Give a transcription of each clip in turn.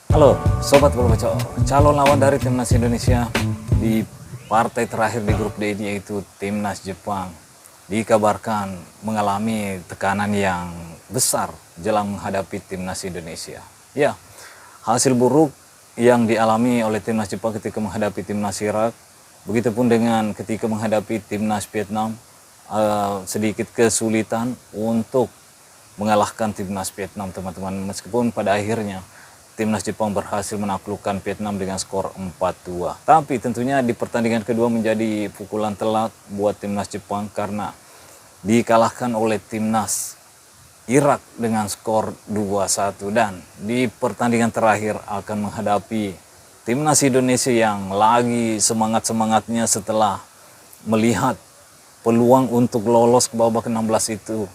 Halo Sobat Bola Bacot, calon lawan dari Timnas Indonesia di partai terakhir di grup D yaitu Timnas Jepang dikabarkan mengalami tekanan yang besar jelang menghadapi Timnas Indonesia. Ya, hasil buruk yang dialami oleh Timnas Jepang ketika menghadapi Timnas Irak, begitupun dengan ketika menghadapi Timnas Vietnam, sedikit kesulitan untuk mengalahkan Timnas Vietnam, teman-teman. Meskipun pada akhirnya Timnas Jepang berhasil menaklukkan Vietnam dengan skor 4-2. Tapi tentunya di pertandingan kedua menjadi pukulan telak buat Timnas Jepang karena dikalahkan oleh Timnas Irak dengan skor 2-1. Dan di pertandingan terakhir akan menghadapi Timnas Indonesia yang lagi semangat-semangatnya setelah melihat peluang untuk lolos ke babak 16 itu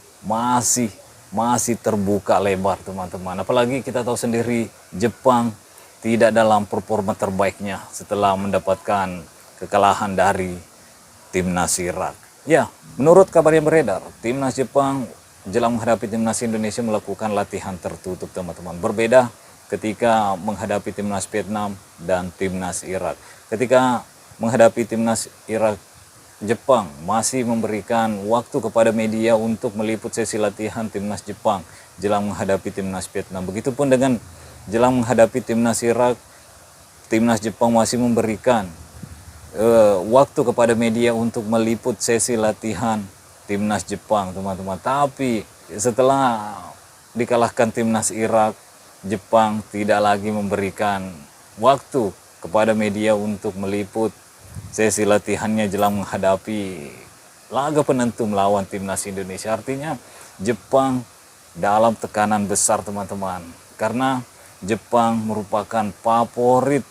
masih terbuka lebar, teman-teman. Apalagi kita tahu sendiri Jepang tidak dalam performa terbaiknya setelah mendapatkan kekalahan dari Timnas Irak. Ya, menurut kabar yang beredar, Timnas Jepang jelang menghadapi Timnas Indonesia melakukan latihan tertutup, teman-teman. Berbeda ketika menghadapi Timnas Vietnam dan Timnas Irak. Ketika menghadapi Timnas Irak, Jepang masih memberikan waktu kepada media untuk meliput sesi latihan Timnas Jepang jelang menghadapi Timnas Vietnam. Begitupun dengan jelang menghadapi Timnas Irak, Timnas Jepang masih memberikan waktu kepada media untuk meliput sesi latihan Timnas Jepang, teman-teman. Tapi setelah dikalahkan Timnas Irak, Jepang tidak lagi memberikan waktu kepada media untuk meliput sesi latihannya jelang menghadapi laga penentu melawan Timnas Indonesia. Artinya Jepang dalam tekanan besar, teman-teman, karena Jepang merupakan favorit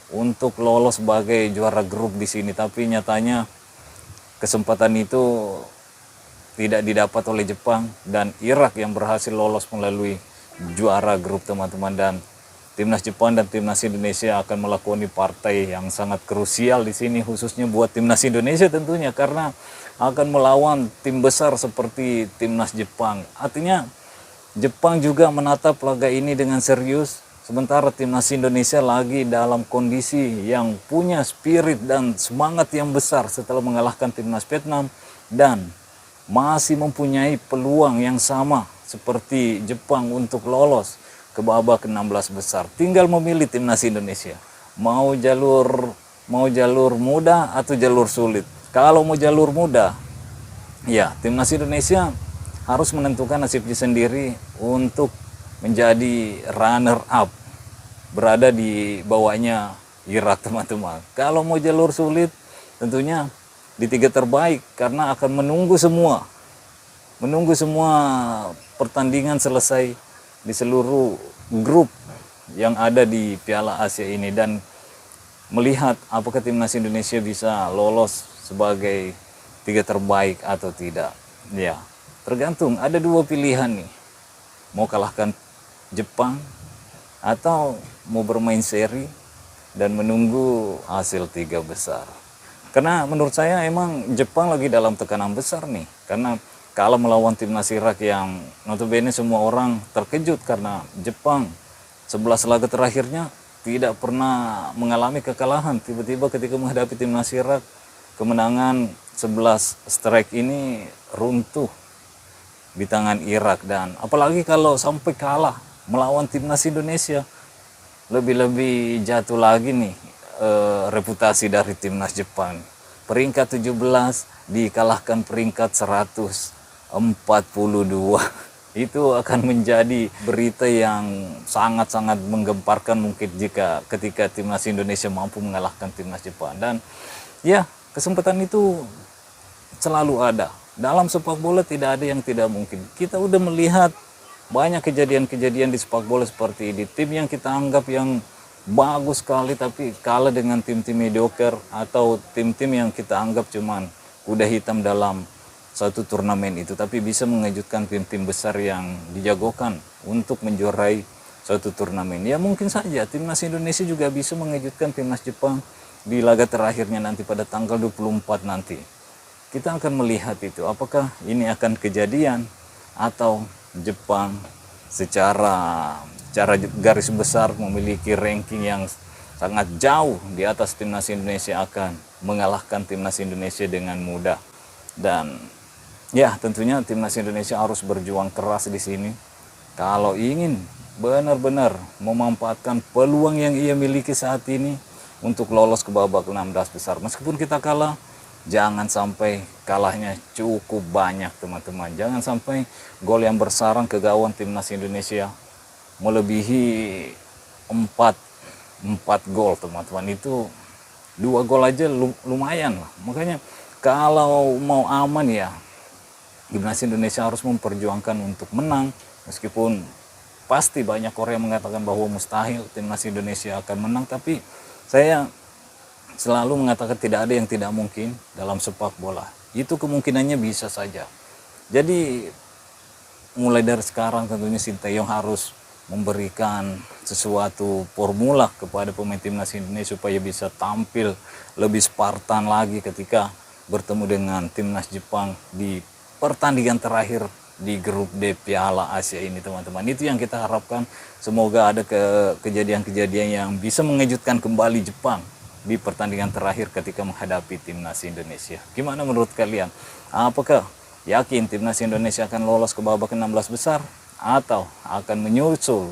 untuk lolos sebagai juara grup di sini. Tapi nyatanya kesempatan itu tidak didapat oleh Jepang dan Irak yang berhasil lolos melalui juara grup, teman-teman. Dan Timnas Jepang dan Timnas Indonesia akan melakoni partai yang sangat krusial di sini, khususnya buat Timnas Indonesia tentunya, karena akan melawan tim besar seperti Timnas Jepang. Artinya Jepang juga menatap laga ini dengan serius, sementara Timnas Indonesia lagi dalam kondisi yang punya spirit dan semangat yang besar setelah mengalahkan Timnas Vietnam dan masih mempunyai peluang yang sama seperti Jepang untuk lolos ke babak 16 besar. Tinggal memilih Timnas Indonesia mau jalur mudah atau jalur sulit. Kalau mau jalur mudah, ya Timnas Indonesia harus menentukan nasibnya sendiri untuk menjadi runner up, berada di bawahnya Irak, teman-teman. Kalau mau jalur sulit, tentunya di tiga terbaik, karena akan menunggu semua pertandingan selesai di seluruh grup yang ada di Piala Asia ini dan melihat apakah Timnas Indonesia bisa lolos sebagai tiga terbaik atau tidak. Ya, tergantung, ada dua pilihan nih. Mau kalahkan Jepang atau mau bermain seri dan menunggu hasil tiga besar. Karena menurut saya emang Jepang lagi dalam tekanan besar nih, karena kalau melawan Timnas Irak yang notabene semua orang terkejut karena Jepang 11 laga terakhirnya tidak pernah mengalami kekalahan. Tiba-tiba ketika menghadapi Timnas Irak, kemenangan 11 strike ini runtuh di tangan Irak. Dan apalagi kalau sampai kalah melawan Timnas Indonesia, lebih-lebih jatuh lagi nih reputasi dari Timnas Jepang. Peringkat 17 dikalahkan peringkat 142. Itu akan menjadi berita yang sangat-sangat menggemparkan mungkin jika ketika Timnas Indonesia mampu mengalahkan Timnas Jepang. Dan ya, kesempatan itu selalu ada. Dalam sepak bola tidak ada yang tidak mungkin. Kita udah melihat banyak kejadian-kejadian di sepak bola seperti ini. Tim yang kita anggap yang bagus sekali tapi kalah dengan tim-tim mediocre atau tim-tim yang kita anggap cuman kuda hitam dalam satu turnamen itu, tapi bisa mengejutkan tim-tim besar yang dijagokan untuk menjuarai suatu turnamen. Ya mungkin saja Timnas Indonesia juga bisa mengejutkan Timnas Jepang di laga terakhirnya nanti pada tanggal 24 nanti. Kita akan melihat itu, apakah ini akan kejadian atau Jepang secara secara garis besar memiliki ranking yang sangat jauh di atas timnas Indonesia akan mengalahkan timnas Indonesia dengan mudah. Dan ya tentunya timnas Indonesia harus berjuang keras di sini kalau ingin benar-benar memanfaatkan peluang yang ia miliki saat ini untuk lolos ke babak 16 besar. Meskipun kita kalah, jangan sampai kalahnya cukup banyak teman-teman. Jangan sampai gol yang bersarang ke gawang timnas Indonesia melebihi 4 gol teman-teman. Itu 2 gol aja lumayan lah. Makanya kalau mau aman ya timnas Indonesia harus memperjuangkan untuk menang, meskipun pasti banyak orang yang mengatakan bahwa mustahil timnas Indonesia akan menang, tapi saya selalu mengatakan tidak ada yang tidak mungkin dalam sepak bola. Itu kemungkinannya bisa saja. Jadi mulai dari sekarang tentunya Sinteyong harus memberikan sesuatu formula kepada pemain timnas Indonesia supaya bisa tampil lebih Spartan lagi ketika bertemu dengan timnas Jepang di pertandingan terakhir di grup D Piala Asia ini teman-teman. Itu yang kita harapkan, semoga ada kejadian-kejadian yang bisa mengejutkan kembali Jepang di pertandingan terakhir ketika menghadapi timnas Indonesia. Gimana menurut kalian? Apakah yakin timnas Indonesia akan lolos ke babak 16 besar atau akan menyusul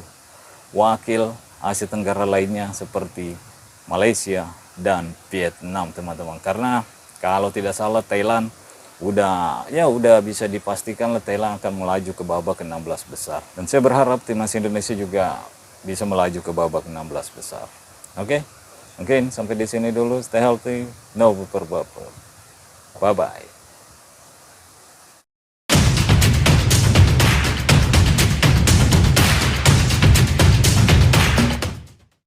wakil Asia Tenggara lainnya seperti Malaysia dan Vietnam teman-teman? Karena kalau tidak salah Thailand udah bisa dipastikan lah Thailand akan melaju ke babak 16 besar. Dan saya berharap timnas Indonesia juga bisa melaju ke babak 16 besar. Oke? Mungkin sampai di sini dulu. Stay healthy, no baper-baper. Bye-bye.